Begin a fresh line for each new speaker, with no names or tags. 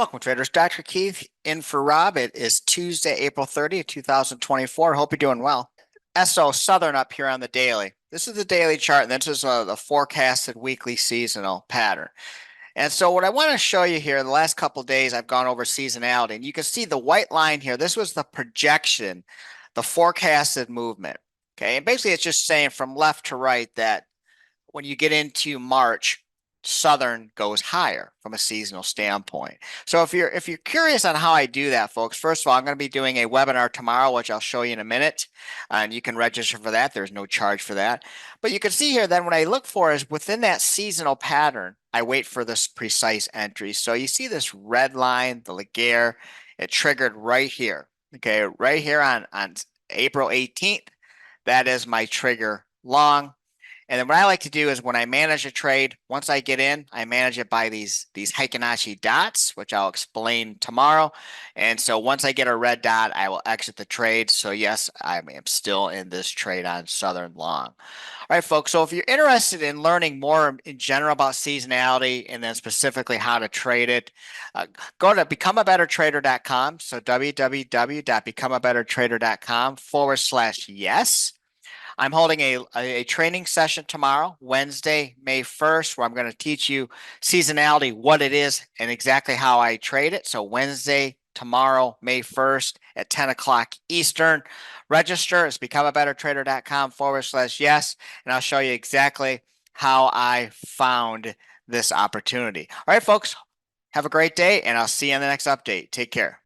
Welcome, traders. Dr. Keith in for Rob. It is Tuesday, April 30th, 2024. Hope you're doing well. SO Southern up here on the daily. This is the daily chart, and this is the forecasted weekly seasonal pattern. And so what I want to show you here, the last couple of days, I've gone over seasonality, and you can see the white line here. This was the projection, the forecasted movement. Okay, and basically it's just saying from left to right that when you get into March, Southern goes higher from a seasonal standpoint. So if you're curious on how I do that, folks, first of all, I'm going to be doing a webinar tomorrow, which I'll show you in a minute, and you can register for that. There's no charge for that. But you can see here then what I look for is within that seasonal pattern, I wait for this precise entry. So you see this red line, the Laguerre, it triggered right here. Okay, right here on April 18th. That is my trigger long. And then what I like to do is when I manage a trade, once I get in, I manage it by these Heikin-Ashi dots, which I'll explain tomorrow. And so once I get a red dot, I will exit the trade. So yes, I am still in this trade on Southern Long. All right, folks. So if you're interested in learning more in general about seasonality and then specifically how to trade it, go to becomeabettertrader.com. So www.becomeabettertrader.com/yes. I'm holding a training session tomorrow, Wednesday, May 1st, where I'm going to teach you seasonality, what it is, and exactly how I trade it. So Wednesday, tomorrow, May 1st at 10 o'clock Eastern. Register. It's becomeabettertrader.com/yes, and I'll show you exactly how I found this opportunity. All right, folks, have a great day, and I'll see you on the next update. Take care.